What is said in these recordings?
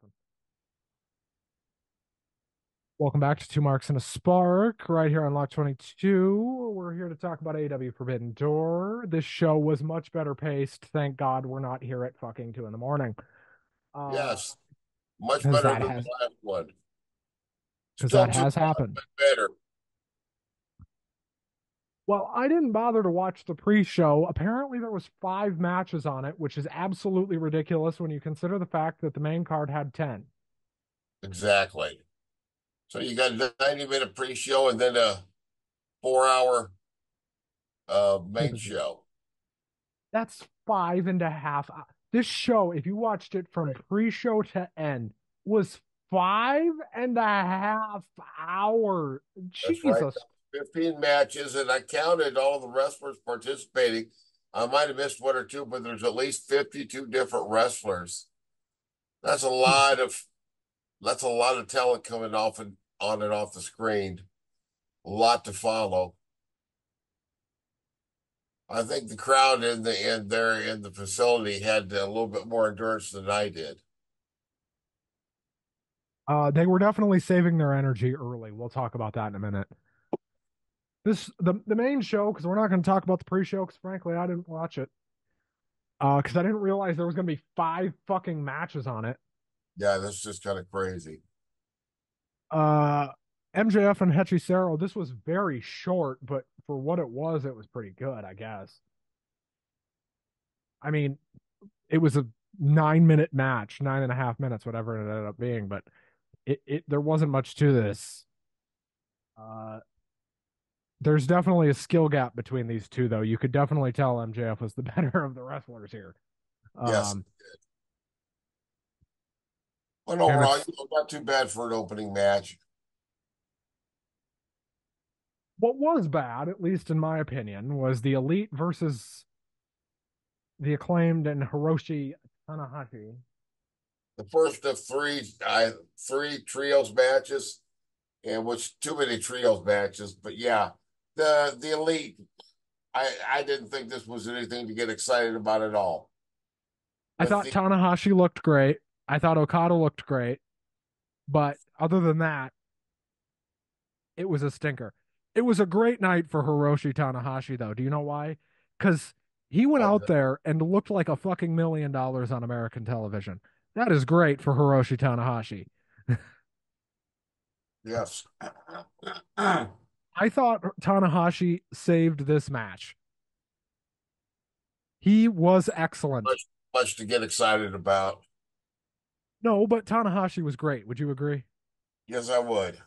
Nothing. Welcome back to Two Marks and a Spark, right here on Lock 22. We're here to talk about AEW Forbidden Door. This show was much better paced. Thank God we're not here at fucking 2 in the morning. Uh, Yes, much because better that than has the last one. because Still that too has long, happened. but better. Well, I didn't bother to watch the pre-show. Apparently there was 5 matches on it, which is absolutely ridiculous when you consider the fact that the main card had 10. Exactly. So you got a 90-minute pre-show and then a 4-hour main Pay-per-view. show. That's 5.5. This show, if you watched it from Right. pre-show to end, was 5.5 hours. That's right. Jesus. 15 matches, and I counted all the wrestlers participating. I might have missed one or two, but there's at least 52 different wrestlers. That's a lot of that's a lot of talent coming off and on and off the screen. A lot to follow. I think the crowd in there in the facility had a little bit more endurance than I did. They were definitely saving their energy early. We'll talk about that in a minute. The main show, because we're not going to talk about the pre-show, because frankly, I didn't watch it. Because I didn't realize there was going to be 5 fucking matches on it. Yeah, that's just kind of crazy. Uh, MJF and Hechicero, this was very short, but for what it was pretty good, I guess. I mean, it was a 9 minute match, 9.5 minutes, whatever it ended up being, but it there wasn't much to this. Uh, there's definitely a skill gap between these two, though. You could definitely tell MJF was the better of the wrestlers here. Yes. Um, But and overall, it's not too bad for an opening match. what was bad, at least in my opinion, was the Elite versus the Acclaimed and Hiroshi Tanahashi. The first of three trios matches, and which too many trios matches. But yeah, the elite. I didn't think this was anything to get excited about at all. I With thought the Tanahashi looked great. I thought Okada looked great, but other than that, it was a stinker. It was a great night for Hiroshi Tanahashi, though. Do you know why? Because he went out there and looked like a fucking $1 million on American television. That is great for Hiroshi Tanahashi. yes, I thought Tanahashi saved this match. He was excellent. much much to get excited about. No, but Tanahashi was great. Would you agree? Yes, I would.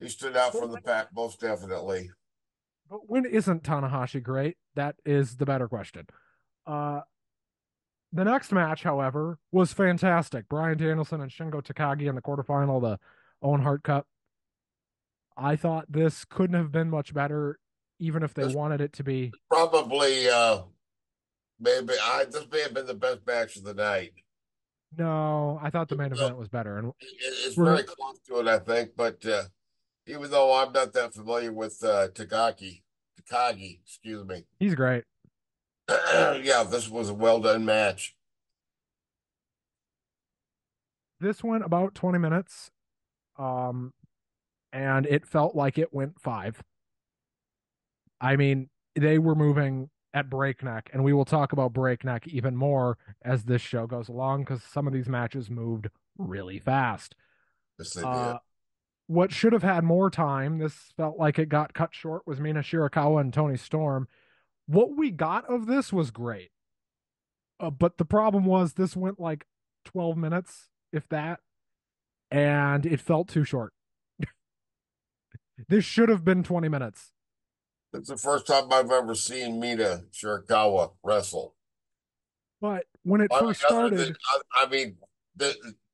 He stood out But from the pack most definitely. when isn't Tanahashi great? That is the better question. Uh, the next match, however, was fantastic. Bryan Danielson and Shingo Takagi in the quarterfinal, the Owen Hart Cup. I thought this couldn't have been much better, even if they This wanted it to be. probably maybe I this may have been the best match of the night. No, I thought the Even main though event was better. And it's we're very close to it, I think. But even though I'm not that familiar with Takagi, excuse me. he's great. Yeah, this was a well done match. This went about 20 minutes, um, and it felt like it went 5. I mean, they were moving at breakneck, and we will talk about breakneck even more as this show goes along because some of these matches moved really fast. Yes, they did. Uh, what should have had more time, this felt like it got cut short, was Mina Shirakawa and Tony Storm. What we got of this was great. But the problem was this went like 12 minutes, if that, and it felt too short. This should have been 20 minutes. It's the first time I've ever seen Mina Shirakawa wrestle. But when it I first mean, other than started, I mean,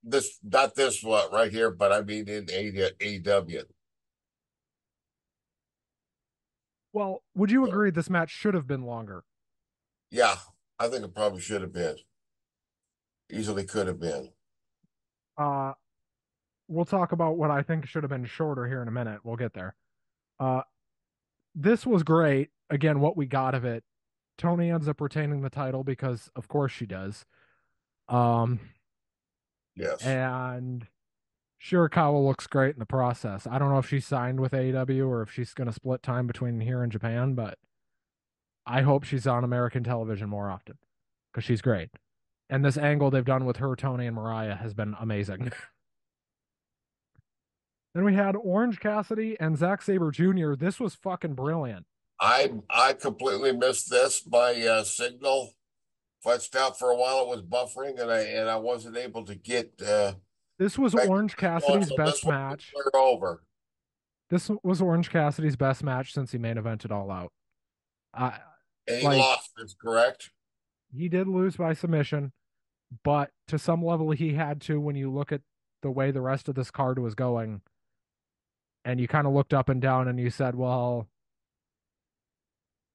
this not this one right here, but I mean in AEW. well, would you agree this match should have been longer? Yeah, I think it probably should have been. Easily could have been. Uh, we'll talk about what I think should have been shorter here in a minute. We'll get there. Uh, this was great. Again, what we got of it. Tony ends up retaining the title because, of course, she does. Um, Yes. And Shirakawa looks great in the process. I don't know if she's signed with AEW or if she's going to split time between here and Japan, but I hope she's on American television more often because she's great. And this angle they've done with her, Tony, and Mariah has been amazing. Then we had Orange Cassidy and Zack Sabre Jr. This was fucking brilliant. I completely missed this. My signal fudged out for a while. It was buffering, and I wasn't able to get This was back Orange on. Cassidy's So this best one will match. clear over. This was Orange Cassidy's best match since he main evented All Out. I And he like lost. Is correct. he did lose by submission, but to some level he had to when you look at the way the rest of this card was going and you kind of looked up and down and you said, well,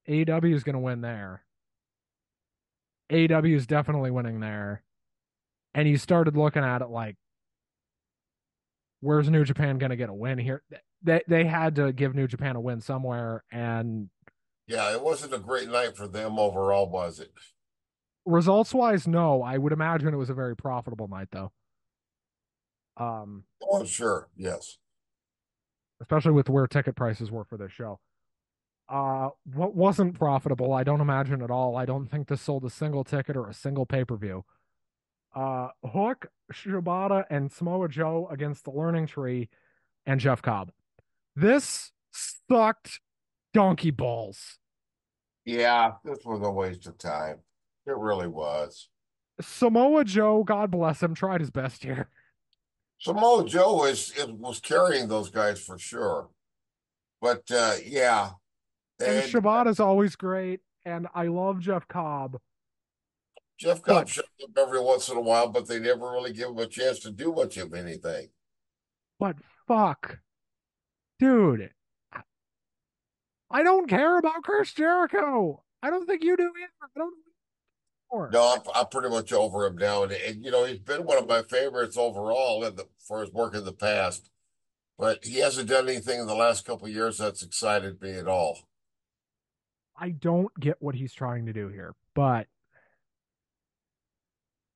AEW is going to win there. AEW is definitely winning there. And you started looking at it like, where's New Japan going to get a win here? They had to give New Japan a win somewhere. And Yeah, it wasn't a great night for them overall, was it? results wise, no. I would imagine it was a very profitable night, though. Um, Oh, sure. Yes. Especially with where ticket prices were for this show. What wasn't profitable, I don't imagine at all. I don't think this sold a single ticket or a single pay-per-view. Hook, Shibata, and Samoa Joe against the Learning Tree and Jeff Cobb. This sucked donkey balls. Yeah, this was a waste of time. It really was. Samoa Joe, God bless him, tried his best here. Samoa Joe was carrying those guys for sure. But yeah, And and Shibata's always great, and I love Jeff Cobb, Jeff but Cobb shows up every once in a while, but they never really give him a chance to do much of anything. but fuck, dude, I don't care about Chris Jericho. I don't think you do either. I don't know. No, I'm pretty much over him now, and you know he's been one of my favorites overall for his work in the past. But he hasn't done anything in the last couple of years that's excited me at all. I don't get what he's trying to do here. But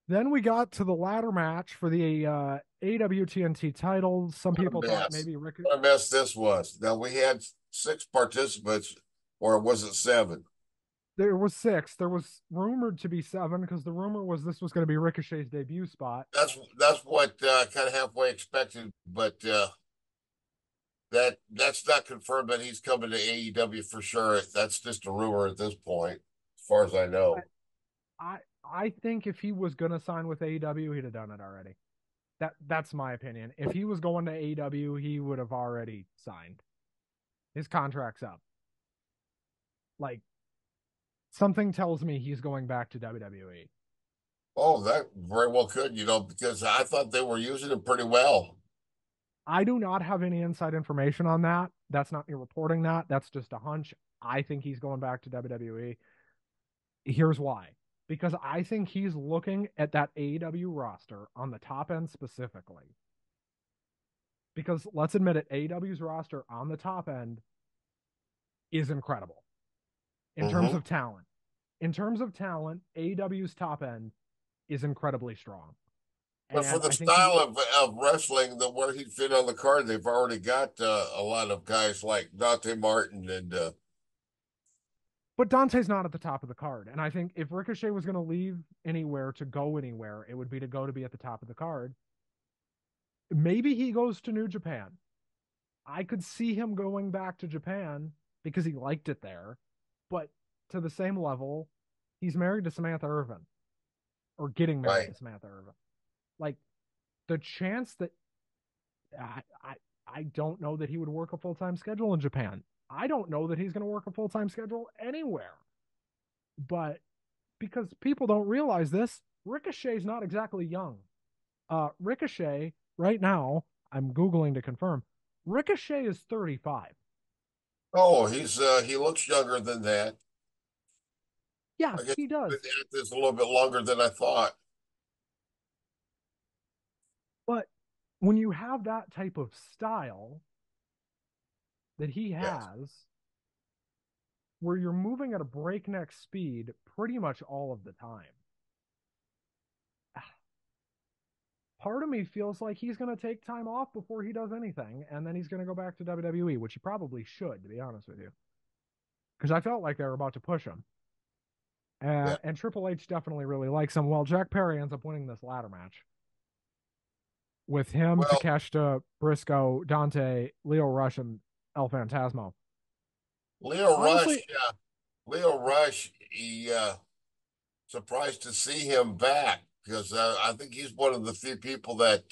then we got to the ladder match for the AWTNT title. Some What a people thought mess! maybe Rick. What a mess this was. Now we had six participants, or was it seven? There was six. There was rumored to be seven because the rumor was this was going to be Ricochet's debut spot. That's what kind of halfway expected, but that's not confirmed that he's coming to AEW for sure. That's just a rumor at this point, as far as I But know. I think if he was going to sign with AEW, he'd have done it already. That's my opinion. If he was going to AEW, he would have already signed. His contract's up. Like something tells me he's going back to WWE. Oh, that very well could, you know, because I thought they were using it pretty well. I do not have any inside information on that. That's not me reporting that. That's just a hunch. I think he's going back to WWE. Here's why. Because I think he's looking at that AEW roster on the top end specifically. Because let's admit it, AEW's roster on the top end is incredible in terms Hmm. of talent. In terms of talent, AEW's top end is incredibly strong. But for And the I think he, style of wrestling, the where he'd fit on the card, they've already got a lot of guys like Dante Martin and but Dante's not at the top of the card. And I think if Ricochet was going to leave anywhere to go anywhere, it would be to go to be at the top of the card. Maybe he goes to New Japan. I could see him going back to Japan because he liked it there. But to the same level, he's married to Samantha Irvin or getting married right, to Samantha Irvin. Like the chance that I don't know that he would work a full time schedule in Japan. I don't know that he's going to work a full time schedule anywhere. But because people don't realize this, Ricochet's not exactly young. Ricochet right now, I'm googling to confirm. Ricochet is 35. oh, he looks younger than that. I Yes, guess he he's been does. at this a little bit longer than I thought. But when you have that type of style that he Yes. has, where you're moving at a breakneck speed pretty much all of the time, part of me feels like he's going to take time off before he does anything, and then he's going to go back to WWE, which he probably should, to be honest with you, because I felt like they were about to push him. Yeah. And Triple H definitely really likes him. Well, Jack Perry ends up winning this ladder match with him, Well, Takeshita, Briscoe, Dante, Leo Rush, and El Phantasmo. Leo Honestly, Rush, Leo Rush, he surprised to see him back because I think he's one of the few people that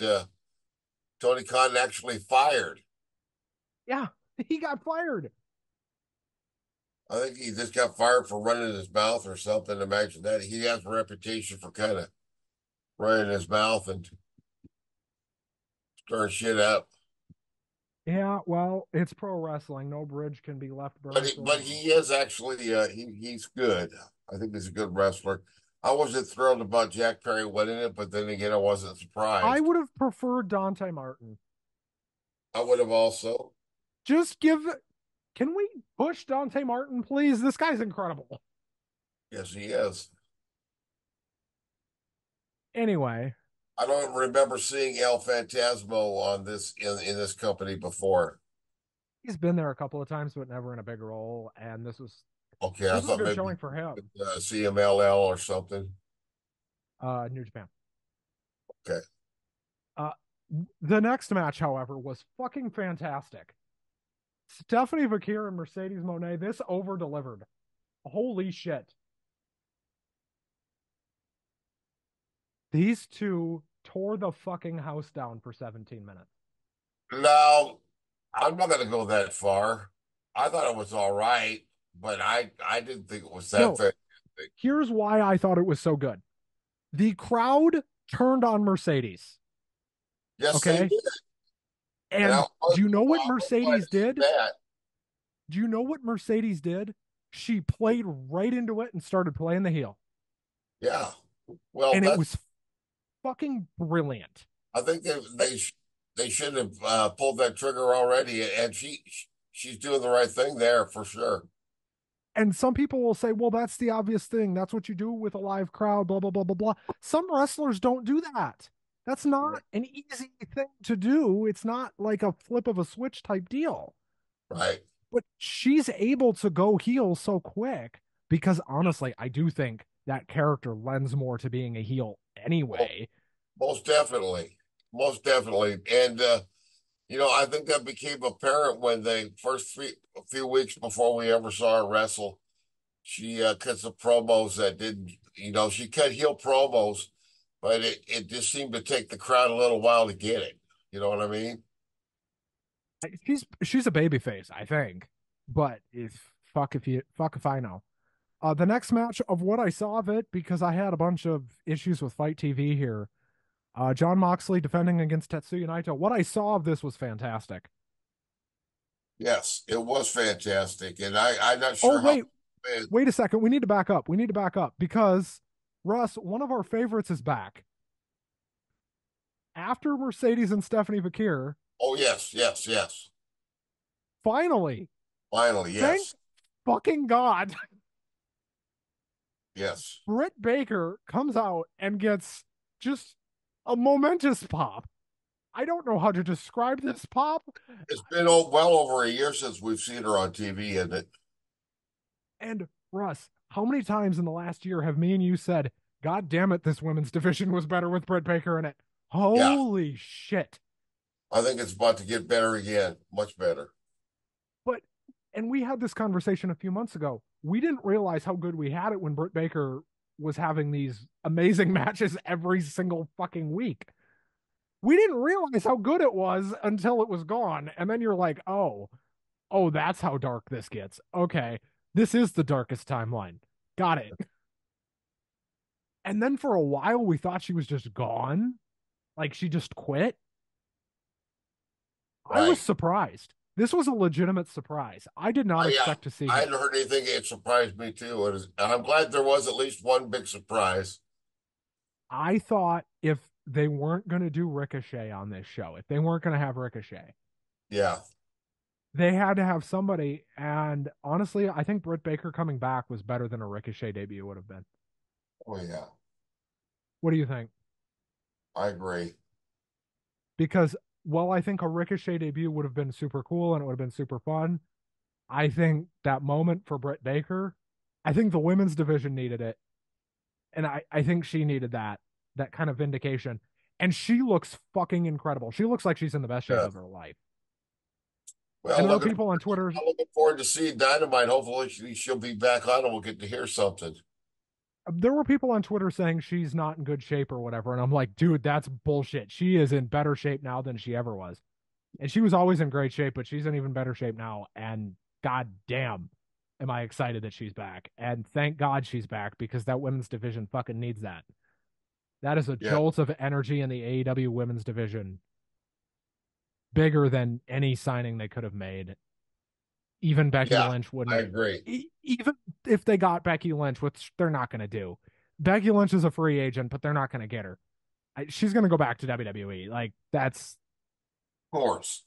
Tony Khan actually fired. yeah, he got fired. I think he just got fired for running his mouth or something. Imagine that. He has a reputation for kind of running his mouth and stirring shit up. Yeah, well, it's pro wrestling. No bridge can be left burned so But long. he is actually he's good. I think he's a good wrestler. I wasn't thrilled about Jack Perry winning it, but then again, I wasn't I surprised. would have preferred Dante Martin. I would have also. Just give. Can we push Dante Martin, please? This guy's incredible. Yes, he is. Anyway, I don't remember seeing El Phantasmo on this in this company before. he's been there a couple of times, but never in a big role. And Okay, I this was a thought good maybe showing for him. CMLL or something. New Japan. Okay. Uh, the next match, however, was fucking fantastic. Stephanie Vakir and Mercedes Monet. This over delivered. Holy shit! These two tore the fucking house down for 17 minutes. Now, I'm not going to go that far. I thought it was all right, but I didn't think it was that No, fantastic. here's why I thought it was so good. The crowd turned on Mercedes. Yes, they Okay. did, and And do you know what I was glad Mercedes to see did? that. Do you know what Mercedes did? She played right into it and started playing the heel. Yeah. Well, And it that's. was fucking brilliant. I think they should have pulled that trigger already, and she's doing the right thing there for sure. And some people will say, well, that's the obvious thing. That's what you do with a live crowd, blah, blah, blah, blah, blah. Some wrestlers don't do that. That's not an easy thing to do. It's not like a flip of a switch type deal. Right. But she's able to go heel so quick because honestly, I do think that character lends more to being a heel Well, anyway. most definitely. Most definitely. And I think that became apparent when they a few weeks before we ever saw her wrestle. She cut some promos that didn't, she cut heel promos, but it just seemed to take the crowd a little while to get it. You know what I mean? She's a baby face, I think. But if I know. The next match of what I saw of it, because I had a bunch of issues with Fight TV here. John Moxley defending against Tetsuya Naito. What I saw of this was fantastic. Yes, it was fantastic. And I'm not Oh, sure how, wait, wait a second. We need to back up. We need to back up because Russ, one of our favorites, is back. After Mercedes and Stephanie Vakir, oh, yes, yes, yes. finally, Finally, thank yes, fucking God, yes. Britt Baker comes out and gets just a momentous pop. I don't know how to describe this pop. It's been well over a year since we've seen her on TV, and And Russ, how many times in the last year have me and you said, God damn it, this women's division was better with Britt Baker in it? yeah, Holy shit. I think it's about to get better again, much better. But, and we had this conversation a few months ago. We didn't realize how good we had it when Britt Baker was having these amazing matches every single fucking week. We didn't realize how good it was until it was gone. And then you're like, oh, that's how dark this gets. Okay. This is the darkest timeline. Got it. And then for a while, we thought she was just gone. Like she just quit. I was Right. surprised. This was a legitimate surprise. I did not Yeah, expect to see I her. hadn't heard anything. It surprised me too. And I'm glad there was at least one big surprise. I thought if they weren't going to do Ricochet on this show, if they weren't going to have Ricochet, Yeah. they had to have somebody. And honestly, I think Britt Baker coming back was better than a Ricochet debut would have been. Oh, yeah. What do you think? I agree. because while I think a Ricochet debut would have been super cool and it would have been super fun, I think that moment for Britt Baker, I think the women's division needed it. And I think she needed that kind of vindication. And she looks fucking incredible. She looks like she's in the best shape Yeah. of her life. And Well, there were people on Twitter looking forward to seeing Dynamite. Hopefully, she'll be back on and we'll get to hear something. saying she's not in good shape or whatever. And I'm like, dude, that's bullshit. She is in better shape now than she ever was. And she was always in great shape, but she's in even better shape now. And god damn, am I excited that she's back. And thank God she's back because that women's division fucking needs that. That is a Yeah, jolt of energy in the AEW women's division, bigger than any signing they could have made. Even Becky yeah, Lynch I wouldn't, agree. even if they got Becky Lynch, which they're not going to do. Becky Lynch is a free agent, but they're not going to get her. She's going to go back to WWE. Like, Of course.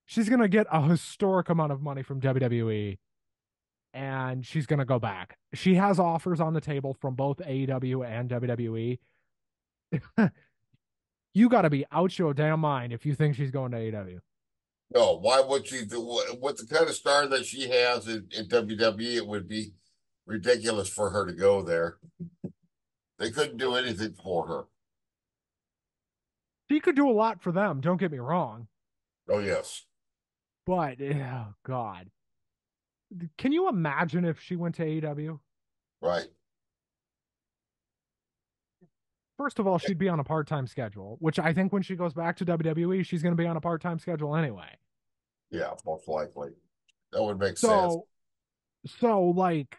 she's going to get a historic amount of money from WWE and she's going to go back. She has offers on the table from both AEW and WWE. You got to be out your damn mind if you think she's going to AEW. No, why would she do with the kind of star that she has in WWE? It would be ridiculous for her to go there. They couldn't do anything for her. She could do a lot for them, don't get me wrong. Oh, yes. But, oh, God. Can you imagine if she went to AEW? Right. First of all, she'd be on a part-time schedule, which I think when she goes back to WWE, she's going to be on a part-time schedule anyway. Yeah, most likely. That would make sense. So, like,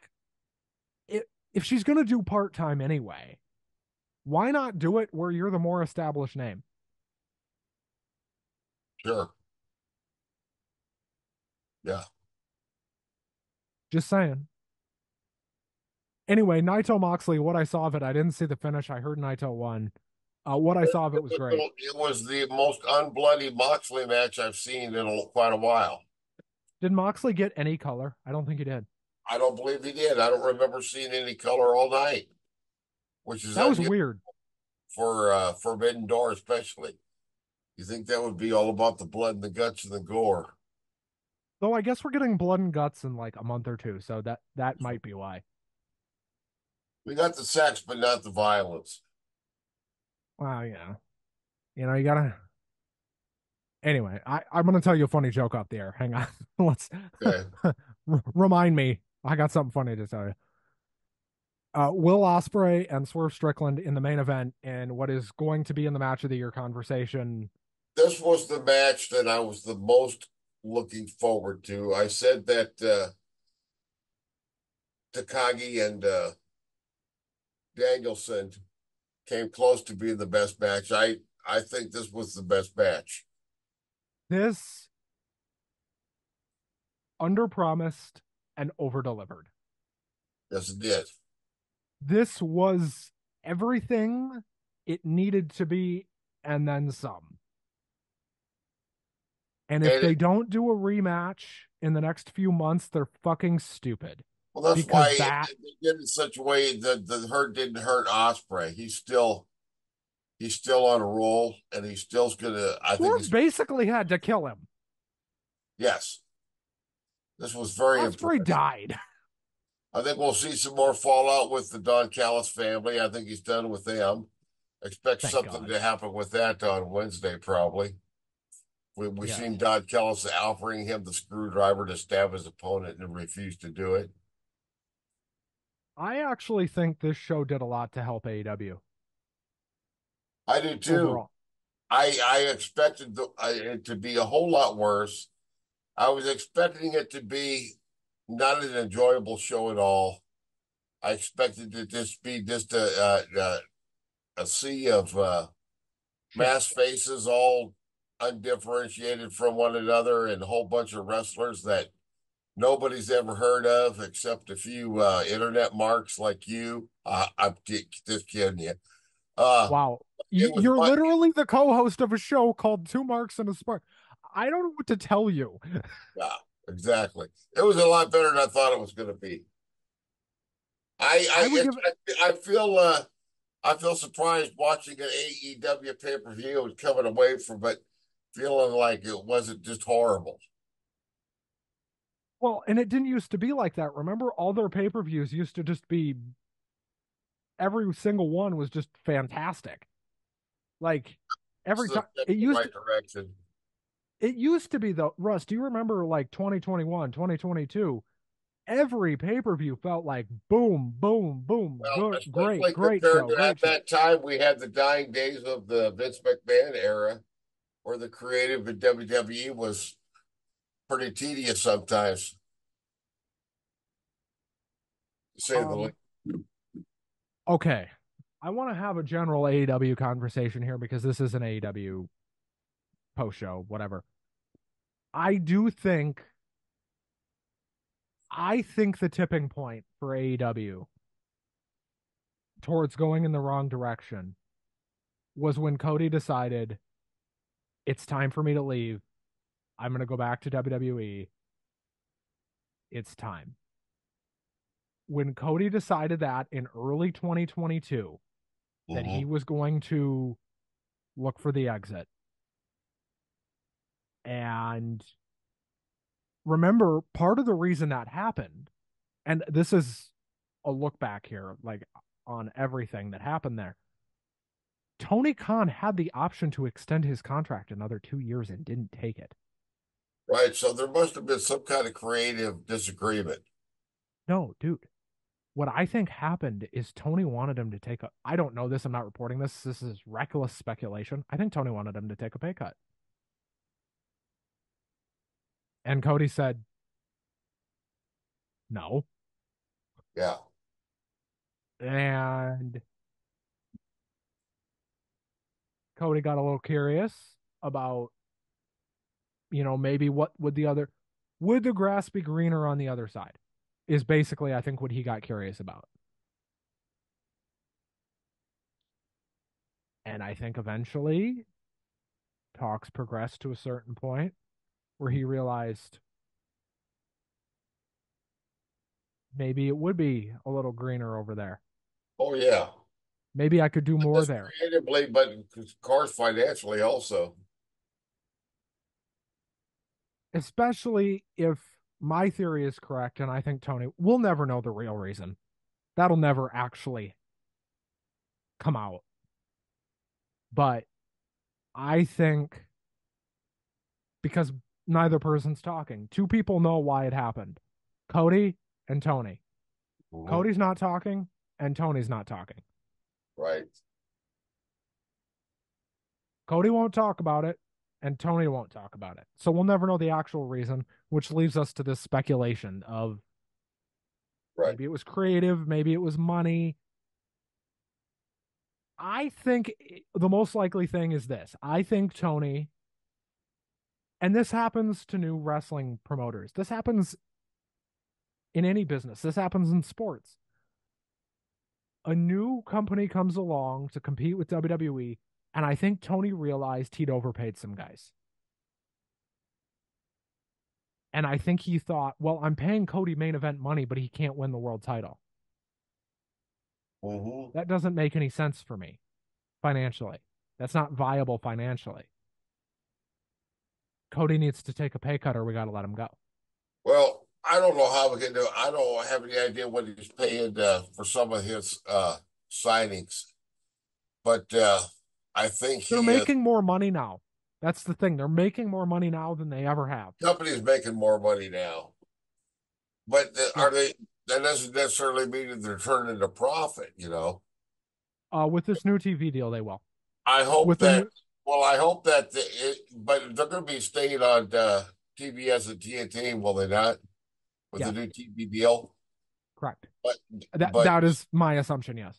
if she's going to do part-time anyway, why not do it where you're the more established name? Sure. Yeah. Just saying. Anyway, Naito Moxley, what I saw of it, I didn't see the finish. I heard Naito won. What I saw of it was great. It was the most unbloody Moxley match I've seen in quite a while. Did Moxley get any color? I don't think he did. I don't believe he did. I don't remember seeing any color all night, which is That was unusual weird. for Forbidden Door, especially. You think that would be all about the blood and the guts and the gore? Though I guess we're getting blood and guts in like a month or two, so that might be why. We got the sex, but not the violence. Wow, yeah. You gotta. Anyway, I'm gonna tell you a funny joke off the air. Hang on. Let's Okay. remind me. I got something funny to tell you. Will Ospreay and Swerve Strickland in the main event in what is going to be in the match of the year conversation. This was the match that I was the most looking forward to. I said that Takagi and Danielson came close to being the best match. I think this was the best match. This underpromised and overdelivered. Yes, it did. This was everything it needed to be and then some. And if And they don't do a rematch in the next few months, they're fucking stupid. well, that's Because why that they did it in such a way that the hurt didn't hurt Osprey. He's still on a roll, and he's still gonna. I think Swerve he's basically had to kill him. yes. This was very Osprey impressive. died. I think we'll see some more fallout with the Don Callis family. I think he's done with them. Expect Thank something God. to happen with that on Wednesday, probably. We Yeah. seen Don Callis offering him the screwdriver to stab his opponent and refused to do it. I actually think this show did a lot to help AEW I do too. overall. I expected it to be a whole lot worse. I was expecting it to be not an enjoyable show at all. I expected it to just be just a sea of Shit. mass faces, all undifferentiated from one another, and a whole bunch of wrestlers that nobody's ever heard of except a few internet marks like you. I'm just kidding you. Uh, Wow. it was You're my literally the co-host of a show called Two Marks and a Spark. I don't know what to tell you. yeah, exactly. It was a lot better than I thought it was going to be. I would give I feel I feel surprised watching an AEW pay-per-view and coming away from it feeling like it wasn't just horrible. Well, and it didn't used to be like that. Remember, all their pay-per-views used to just be every single one was just fantastic. Like It's every a time step in the right direction. it used to be though, Russ, do you remember like 2021, 2022? Every pay-per-view felt like boom, boom, boom, Well, good, especially great compared show, to great at show. that time, we had the dying days of the Vince McMahon era, where the creative in WWE was pretty tedious sometimes, to say the least. Um, okay. I want to have a general AEW conversation here because this is an AEW post show, whatever. I do think I think the tipping point for AEW towards going in the wrong direction was when Cody decided it's time for me to leave. I'm going to go back to WWE. It's time. When Cody decided that in early 2022 that he Mhm. was going to look for the exit. And remember, part of the reason that happened, and this is a look back here, like on everything that happened there. Tony Khan had the option to extend his contract another 2 years and didn't take it. Right. So there must have been some kind of creative disagreement. No, dude. What I think happened is Tony wanted him to take a. I don't know this. I'm not reporting this. This is reckless speculation. I think Tony wanted him to take a pay cut. And Cody said no. Yeah. And Cody got a little curious about, maybe what would the grass be greener on the other side? Is basically, I think, what he got curious about. And I think eventually talks progressed to a certain point where he realized maybe it would be a little greener over there. Oh, yeah. Maybe I could do Not more just there, creatively, but of course financially also. especially if my theory is correct. And I think Tony, we'll never know the real reason. That'll never actually come out. But I think because neither person's talking, two people know why it happened: Cody and Tony. Mhm. Cody's not talking, and Tony's not talking. Right. Cody won't talk about it, and Tony won't talk about it. So we'll never know the actual reason, which leaves us to this speculation of Right. maybe it was creative, maybe it was money. I think the most likely thing is this. I think Tony, and this happens to new wrestling promoters, this happens in any business, this happens in sports. A new company comes along to compete with WWE, and I think Tony realized he'd overpaid some guys. And I think he thought, well, I'm paying Cody main event money, but he can't win the world title. Hmm. That doesn't make any sense for me financially. That's not viable financially. Cody needs to take a pay cut or we got to let him go. Well, I don't know how we can do it. I don't have any idea what he's paying for some of his signings, but I think They're he making more money now. That's the thing. They're making more money now than they ever have. company's making more money now. But Yeah. are they? That doesn't necessarily mean that they're turning a profit. With this new TV deal, they will. I hope With the that. new, Well, I hope that. But they're going to be staying on TBS and TNT, will they not? With the yes, new TV deal. correct. But That but that is my assumption. Yes,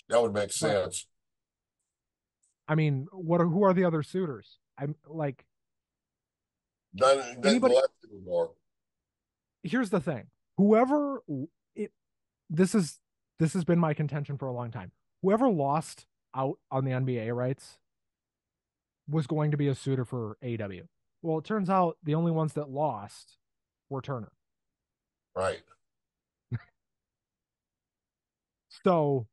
that would make but sense. I mean, who are the other suitors? I'm like None anybody. left anymore. Here's the thing: whoever it, this is this has been my contention for a long time. Whoever lost out on the NBA rights was going to be a suitor for AW. Well, it turns out the only ones that lost were Turner. Right. So,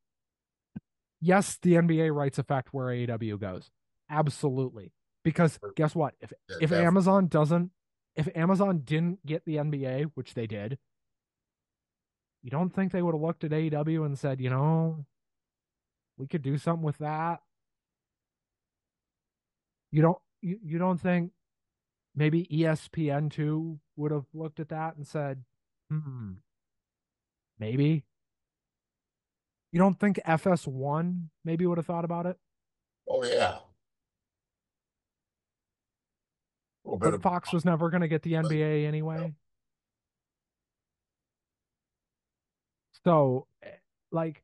yes, the NBA rights affect where AEW goes. Absolutely. Because guess what? Yeah, If definitely. Amazon doesn't if Amazon didn't get the NBA, which they did, you don't think they would have looked at AEW and said, we could do something with that? You don't think maybe ESPN two would have looked at that and said, maybe? You don't think FS1 maybe would have thought about it? Oh yeah, a little bit But of Fox was never going to get the NBA anyway. So, like,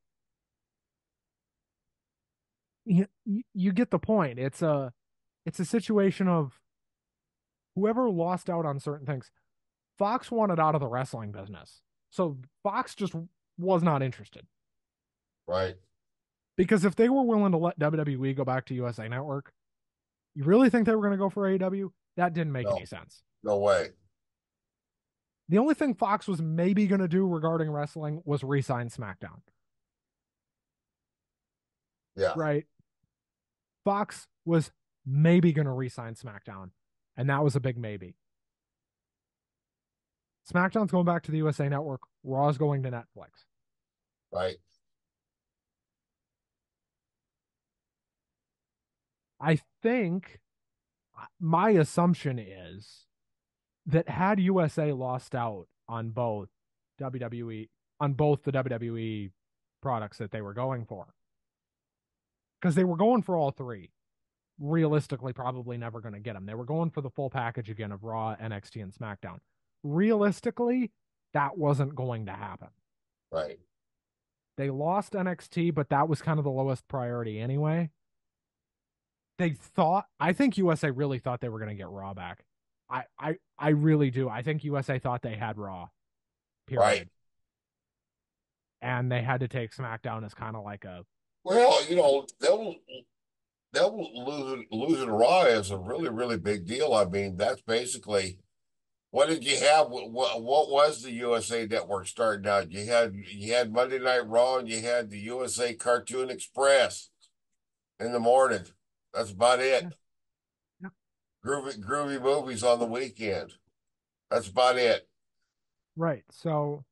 you get the point. It's a situation of whoever lost out on certain things. Fox wanted out of the wrestling business. So Fox just was not interested. right. Because if they were willing to let WWE go back to USA Network, you really think they were going to go for AEW? That didn't make any No, sense. no way. The only thing Fox was maybe going to do regarding wrestling was re-sign SmackDown, Yeah, right? Fox was maybe going to re-sign SmackDown, and that was a big maybe. SmackDown's going back to the USA Network. Raw's going to Netflix. right, I think my assumption is that had USA lost out on both WWE on both the WWE products that they were going for, because they were going for all three, realistically probably never going to get them. They were going for the full package again of Raw, NXT, and SmackDown. Realistically, that wasn't going to happen. right, They lost NXT, but that was kind of the lowest priority anyway. I think USA really thought they were going to get Raw back. I really do. I think USA thought they had Raw, right. period. And they had to take SmackDown as kind of like a, Well, they'll losing Raw is a really really big deal. I mean, that's basically what did you have? What was the USA Network starting out? You had Monday Night Raw and you had the USA Cartoon Express in the morning. That's about yeah, it. yeah, Groovy movies on the weekend. That's about it. right. So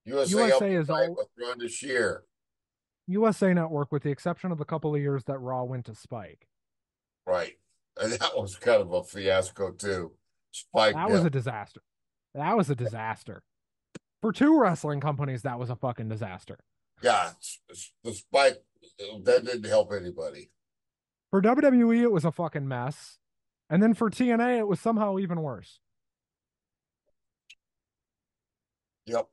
USA USA Open is Night all with Rhonda Shear. USA Network, with the exception of the couple of years that Raw went to Spike. Right. And that was kind of a fiasco too. Spike That was Network. a disaster. That was a disaster. For two wrestling companies, that was a fucking disaster. Yeah, the Spike that didn't help anybody. For WWE, it was a fucking mess. And then for TNA, it was somehow even worse. Yep.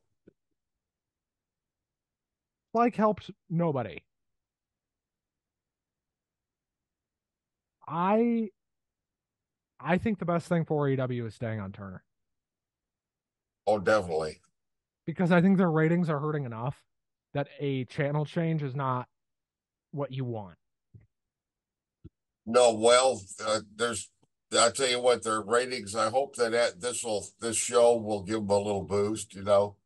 Spike helped nobody. I I think the best thing for AEW is staying on Turner Oh, definitely. because I think their ratings are hurting enough that a channel change is not what you want. No, well, I'll tell you what, their ratings, I hope this show will give them a little boost, you know.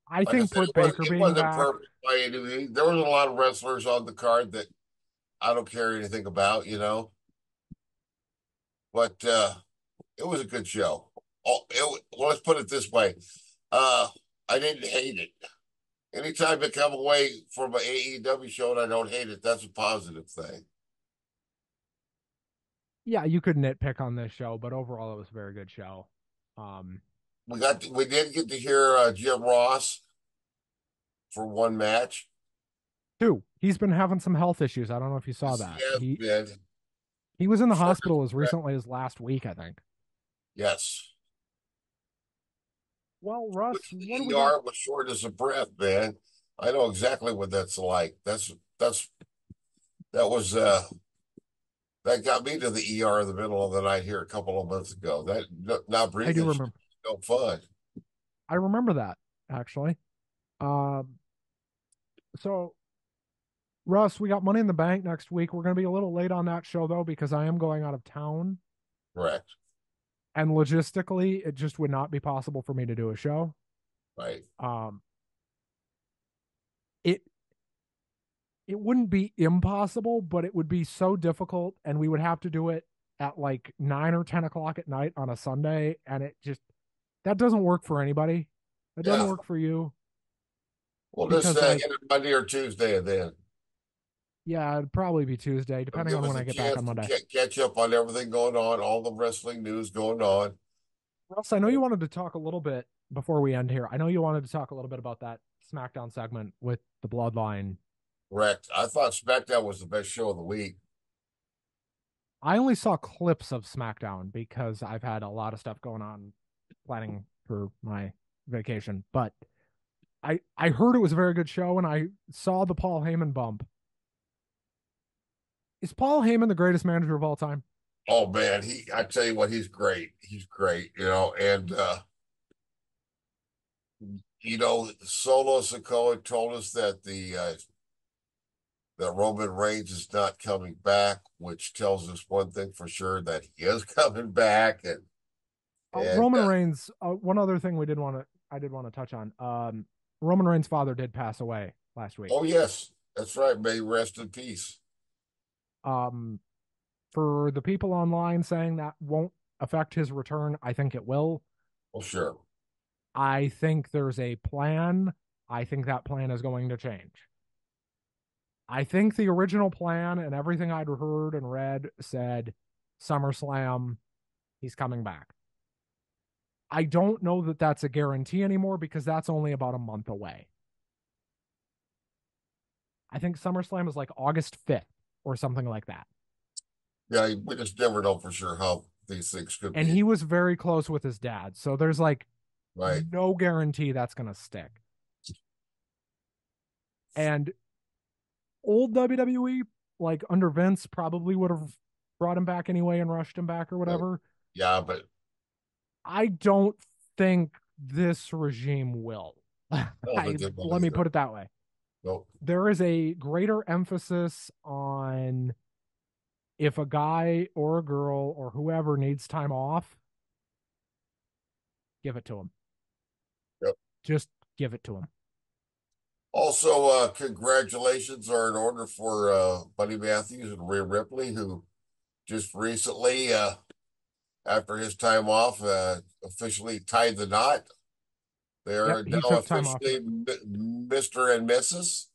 I Like I think said, Britt Baker it being wasn't back, perfect by any means. There was a lot of wrestlers on the card that I don't care anything about, but it was a good show. Well, let's put it this way. Uh, I didn't hate it. Anytime I come away from an AEW show and I don't hate it, that's a positive thing. yeah, you could nitpick on this show, but overall it was a very good show. Um, We did get to hear Jim Ross for one match. Two, he's been having some health issues. I don't know if you saw Yes, he that. has been He was in the short as hospital as breath. recently as last week, I think. Yes. Well, Went Russ, to what do the we got? ER with short as a breath, man. I know exactly what that's like. That was that got me to the ER in the middle of the night here a couple of months ago. That not I do breathing shit remember. is no fun. I remember that actually. Um, so Russ, we got Money in the Bank next week. We're going to be a little late on that show though because I am going out of town, Correct. and logistically, it just would not be possible for me to do a show. Right. Um, it it wouldn't be impossible, but it would be so difficult, and we would have to do it at like 9 or 10 o'clock at night on a Sunday, and it just that doesn't work for anybody. It doesn't Yeah, work for you we'll just because like hit it Monday or Tuesday, and then yeah, it'd probably be Tuesday, it'll depending give on us when a I get back chance on to Monday. catch up on everything going on, all the wrestling news going on. Russ, I know you wanted to talk a little bit before we end here. I know you wanted to talk a little bit about that SmackDown segment with the Bloodline. Correct. I thought SmackDown was the best show of the week. I only saw clips of SmackDown because I've had a lot of stuff going on planning for my vacation, but I heard it was a very good show and I saw the Paul Heyman bump. Is Paul Heyman the greatest manager of all time? Oh man, I tell you what, he's great. He's great, and Solo Sikoa told us that the that Roman Reigns is not coming back, which tells us one thing for sure, that he is coming back. And Roman Reigns. One other thing I did want to touch on. Roman Reigns' father did pass away last week. oh yes, that's right. May he rest in peace. Um, for the people online saying that won't affect his return, I think it will. Well, sure. I think there's a plan. I think that plan is going to change. I think the original plan and everything I'd heard and read said SummerSlam, he's coming back. I don't know that that's a guarantee anymore because that's only about a month away. I think SummerSlam is like August 5th or something like that. Yeah, we just never know for sure how these things could And be. he was very close with his dad. So there's like Right, no guarantee that's going to stick. And old WWE, like under Vince, probably would have brought him back anyway and rushed him back or right. whatever. Yeah, but I don't think this regime will. I don't think they will Let me either. put it that way. Nope. There is a greater emphasis on if a guy or a girl or whoever needs time off, give it to him. Yep. Just give it to him. Also, congratulations are in order for Buddy Matthews and Rhea Ripley, who just recently, after his time off, officially tied the knot. They are Yep, he now took time off. officially Mr. and Mrs.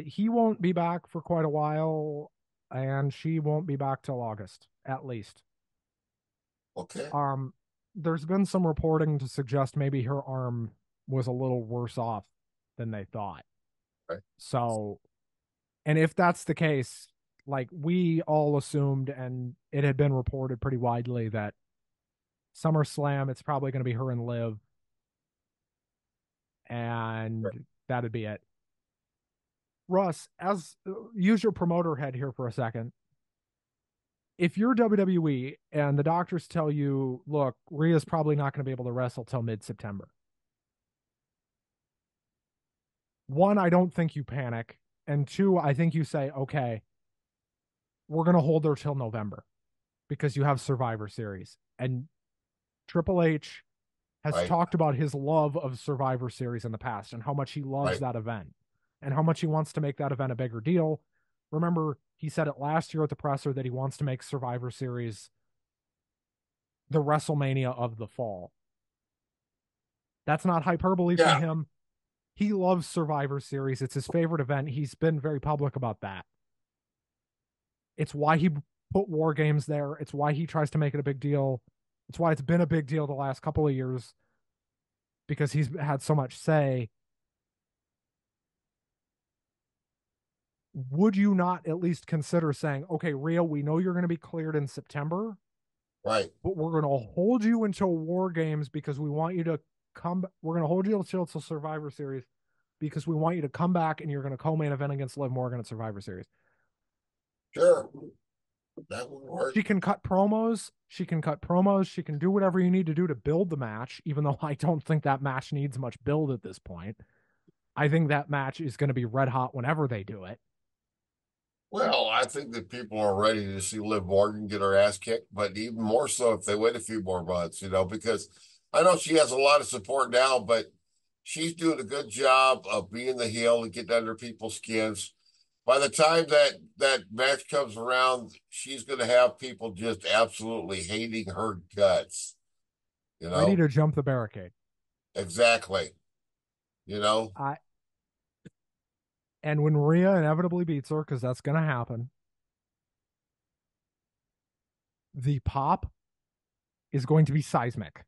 He won't be back for quite a while, and she won't be back till August, at least. Okay. Um, there's been some reporting to suggest maybe her arm was a little worse off than they thought. Right. So, and if that's the case, like we all assumed, and it had been reported pretty widely that SummerSlam, it's probably going to be her and Liv, Right. and that'd be it. Russ, as use your promoter head here for a second. If you're WWE and the doctors tell you, look, Rhea's probably not going to be able to wrestle till mid-September. One, I don't think you panic. And two, I think you say, okay, we're going to hold her till November because you have Survivor Series. And Triple H has Right. talked about his love of Survivor Series in the past and how much he loves Right. that event and how much he wants to make that event a bigger deal. Remember, he said it last year at the presser that he wants to make Survivor Series the WrestleMania of the fall. That's not hyperbole from Yeah. him. He loves Survivor Series. It's his favorite event. He's been very public about that. It's why he put War Games there. It's why he tries to make it a big deal. It's why it's been a big deal the last couple of years because he's had so much say. Would you not at least consider saying, okay, Rio, we know you're going to be cleared in September, Right. but we're going to hold you until War Games because we want you to come. We're going to hold you until Survivor Series because we want you to come back and you're going to co-main event against Liv Morgan at Survivor Series. Sure. That would work. She can cut promos. She can cut promos. She can do whatever you need to do to build the match, even though I don't think that match needs much build at this point. I think that match is going to be red hot whenever they do it. Well, I think that people are ready to see Liv Morgan get her ass kicked, but even more so if they wait a few more months, because I know she has a lot of support now, but she's doing a good job of being the heel and getting under people's skins. By the time that match comes around, she's going to have people just absolutely hating her guts. You Ready know to jump the barricade. exactly. You know. I and when Rhea inevitably beats her, because that's gonna happen, the pop is going to be seismic.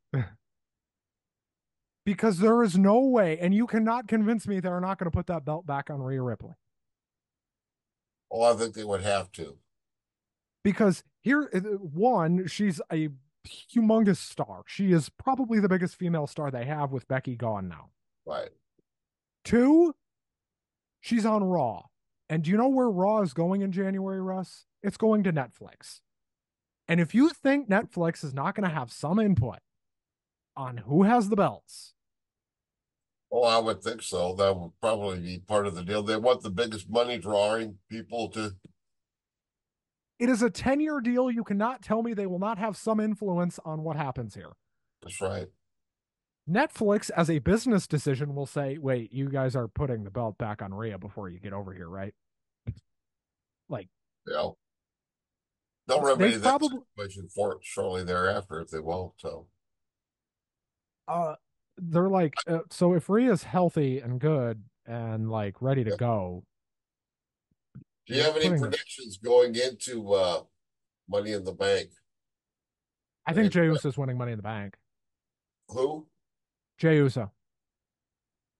Because there is no way, and you cannot convince me they're not going to put that belt back on Rhea Ripley. Oh, I think they would have to. Because here, one, she's a humongous star. She is probably the biggest female star they have with Becky gone now. Right. Two, she's on Raw. And do you know where Raw is going in January, Russ? It's going to Netflix. And if you think Netflix is not going to have some input on who has the belts, Oh, I would think so. That would probably be part of the deal. They want the biggest money drawing people to. it is a 10-year deal. You cannot tell me they will not have some influence on what happens here. That's right. Netflix, as a business decision, will say, wait, you guys are putting the belt back on Rhea before you get over here, right? Like, Yeah. They'll remedy they've that probably, situation for shortly thereafter if they won't. So, uh, they're like, so if Rhea's healthy and good and like ready to yeah. go, Do you you're have any putting the, predictions going into Money in the Bank? I think Any, Jey Uso's winning Money in the Bank. who? Jey Uso.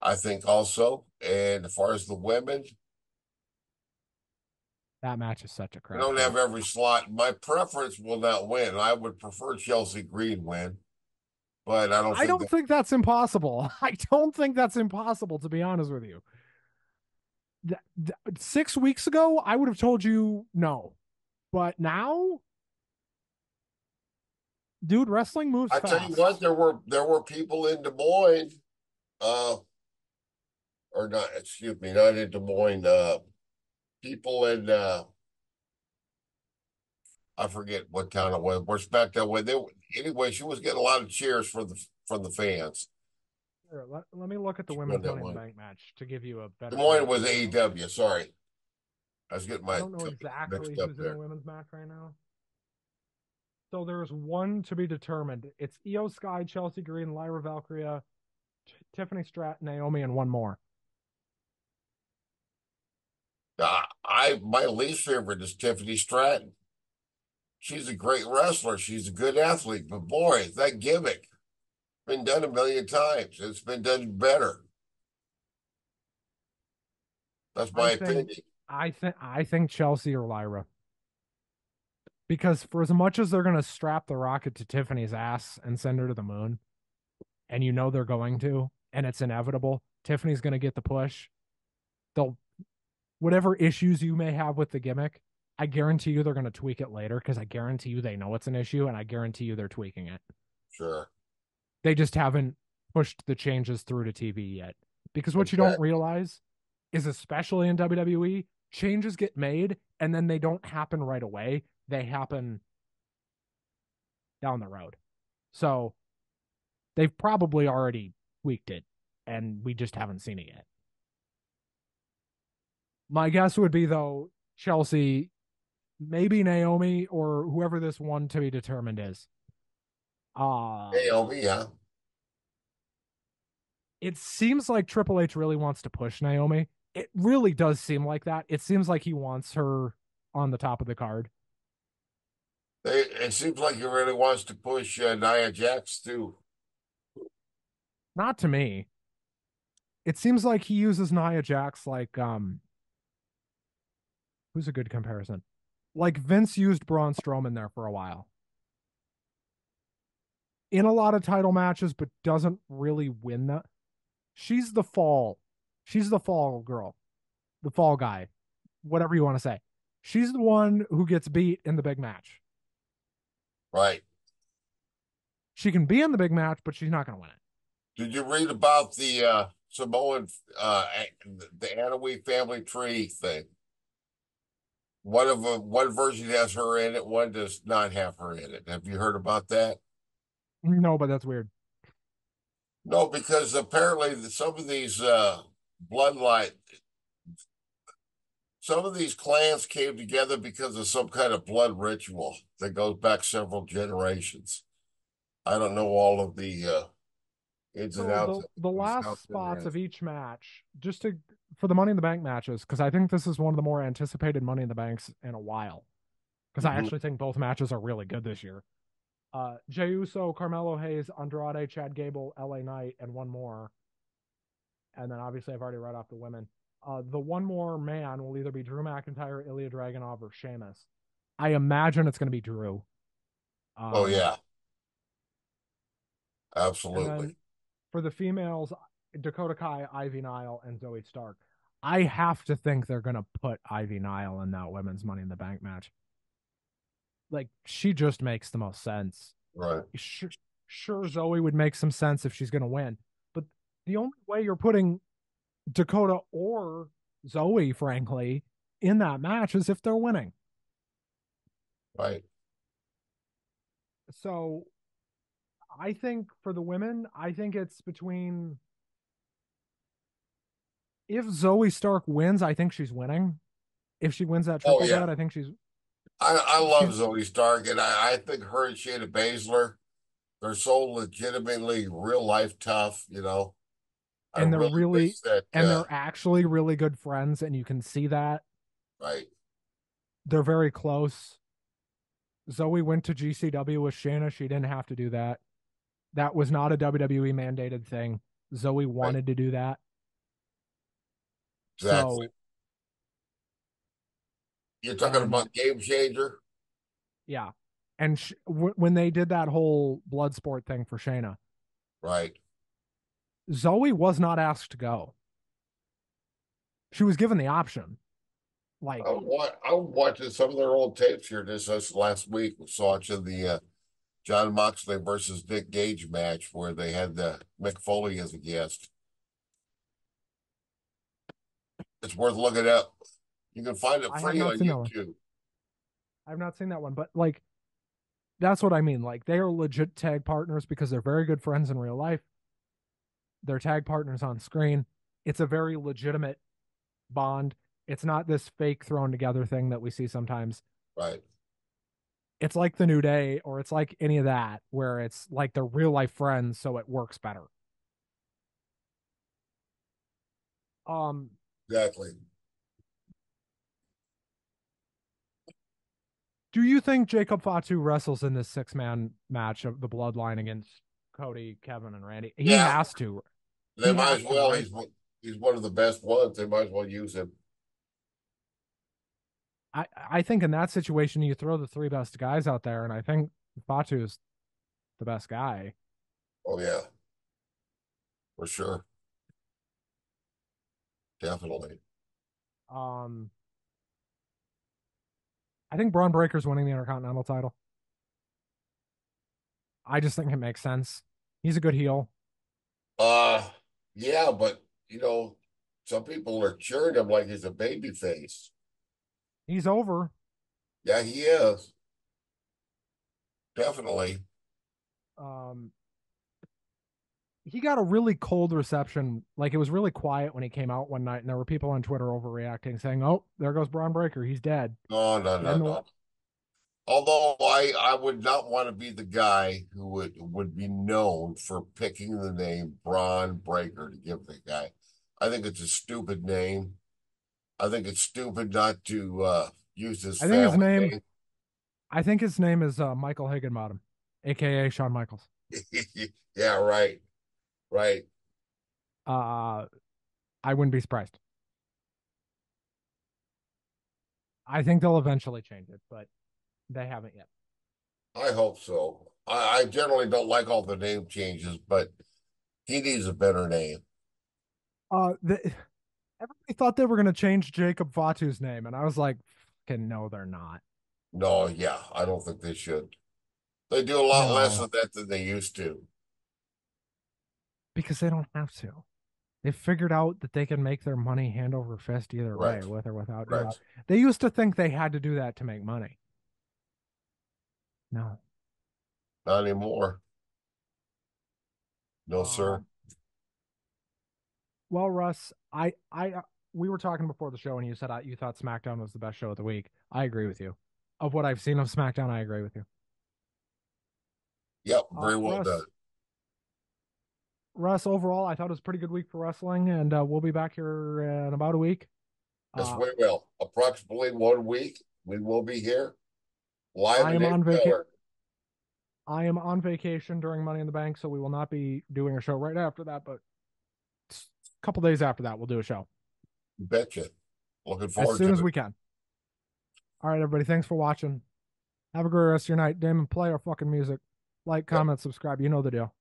I think also. And as far as the women, That match is such a we don't crapshoot. have every slot. My preference will not win. I would prefer Chelsea Green win, but I don't I think don't that. think that's impossible. I don't think that's impossible, to be honest with you. 6 weeks ago, I would have told you no. But now, dude, wrestling moves I tell you what, fast. there were people in Des Moines, uh, or not, excuse me, not in Des Moines, people in I forget what town it was. We're back that way. Anyway, she was getting a lot of cheers from the fans. Here, let me look at the She won women's that Money in the one. Bank match to give you a Des better Moines picture was because AEW. Sorry, I was getting I my don't know company exactly mixed up who's in the there. women's match right now. So there's one to be determined. It's Io Sky, Chelsea Green, Lyra Valkyria, Tiffany Stratton, Naomi, and one more. I my least favorite is Tiffany Stratton. She's a great wrestler. She's a good athlete, but boy, that gimmick been done a million times. It's been done better. That's I my think opinion. I think Chelsea or Lyra. Because for as much as they're gonna strap the rocket to Tiffany's ass and send her to the moon, and you know they're going to, and it's inevitable, Tiffany's gonna get the push. They'll whatever issues you may have with the gimmick, I guarantee you they're gonna tweak it later because I guarantee you they know it's an issue and I guarantee you they're tweaking it. Sure, They just haven't pushed the changes through to TV yet. Because what you don't exactly. realize is, especially in WWE, changes get made and then they don't happen right away. They happen down the road. So they've probably already tweaked it and we just haven't seen it yet. My guess would be, though, Chelsea, maybe Naomi, or whoever this one to be determined is. AOB, huh? It seems like Triple H really wants to push Naomi. It really does seem like that. It seems like he wants her on the top of the card. It seems like he really wants to push Nia Jax too. Not to me. It seems like he uses Nia Jax like who's a good comparison? Like Vince used Braun Strowman there for a while. In a lot of title matches, but doesn't really win that. She's the fall. She's the fall girl, the fall guy, whatever you want to say. She's the one who gets beat in the big match. Right. She can be in the big match, but she's not going to win it. Did you read about the Samoan, the Anoa'i family tree thing? One version has her in it, one does not have her in it. Have you heard about that? No, but that's weird. No, because apparently some of these bloodline, some of these clans came together because of some kind of blood ritual that goes back several generations. I don't know all of the ins and So outs the of last South spots Internet. of each match, just to for the Money in the Bank matches, because I think this is one of the more anticipated Money in the Banks in a while. Because I Hmm. actually think both matches are really good this year. Jey Uso, Carmelo Hayes, Andrade, Chad Gable, LA Knight, and one more. And then obviously I've already read off the women. The one more man will either be Drew McIntyre, Ilya Dragunov, or Sheamus. I imagine it's going to be Drew. Oh Um, yeah, and absolutely. then for the females, Dakota Kai, Ivy Nile, and Zoe Stark. I have to think they're going to put Ivy Nile in that women's Money in the Bank match. Like, she just makes the most sense. Right. Sure, sure, Zoe would make some sense if she's going to win. But the only way you're putting Dakota or Zoe, frankly, in that match is if they're winning. Right. So I think for the women, I think it's between if Zoe Stark wins, I think she's winning. If she wins that Oh triple yeah. threat, I think I love she's Zoe Stark, and I think her and Shayna Baszler, they're so legitimately real life tough. I and they're really really wish that. and they're actually really good friends, and you can see that Right. they're very close. Zoe went to GCW with Shayna. She didn't have to do that. That was not a WWE mandated thing. Zoe Right. wanted to do that. Exactly. So, You're talking and about game changer. yeah. And when they did that whole blood sport thing for Shayna, Right. Zoe was not asked to go. She was given the option. Like, I'm watching some of their old tapes here this last week. Saw it in the John Moxley versus Nick Gage match where they had Mick Foley as a guest. It's worth looking up. You can find it I have free not on seen that one. YouTube. I have not seen that one, but like, that's what I mean. Like, they are legit tag partners because they're very good friends in real life. They're tag partners on screen. It's a very legitimate bond. It's not this fake thrown together thing that we see sometimes. Right. It's like the New Day or it's like any of that where it's like they're real life friends, so it works better. Um, Exactly. do you think Jacob Fatu wrestles in this 6-man match of the Bloodline against Cody, Kevin, and Randy? He Yeah, has to. they He might has as to, well. right? He's one of the best ones. They might as well use him. I think in that situation you throw the three best guys out there, and I think Fatu is the best guy. Oh yeah, for sure. Definitely. Um, I think Braun Breaker's winning the Intercontinental title. I just think it makes sense. He's a good heel. Uh yeah, but some people are cheering him like he's a baby face. He's over. Yeah, he is. Definitely. Um, he got a really cold reception. Like, it was really quiet when he came out one night, and there were people on Twitter overreacting, saying, "Oh, there goes Braun Breaker. He's dead." No, no, no, Then no. Although I would not want to be the guy who would be known for picking the name Braun Breaker to give the guy. I think it's a stupid name. I think it's stupid not to use his I think his family name. name. I think his name is Michael Higginbottom, aka Shawn Michaels. Yeah, right, right. Uh, I wouldn't be surprised. I think they'll eventually change it, but they haven't yet. I hope so. I generally don't like all the name changes, but he needs a better name. The, everybody thought they were going to change Jacob Fatu's name, and I was like, "Fucking no, they're not. No, yeah, I don't think they should. They do a lot less No, of that than they used to. because they don't have to. They figured out that they can make their money hand over fist either Right, way, with or without doing right. it. They used to think they had to do that to make money. No. Not anymore. No, Uh, sir. Well, Russ, we were talking before the show, and you said you thought SmackDown was the best show of the week. I agree with you. Of what I've seen of SmackDown, I agree with you. Yep, very well done. Russ, overall, I thought it was a pretty good week for wrestling, and we'll be back here in about a week. Yes, Uh, we will. Approximately 1 week, we will be here live I and am in on color. I am on vacation during Money in the Bank, so we will not be doing a show right after that, but a couple days after that, we'll do a show Betcha. Looking as forward soon to as it. we can. All right, everybody, thanks for watching. Have a great rest of your night. Damon, play our fucking music. Like, Yep. comment, subscribe. You know the deal.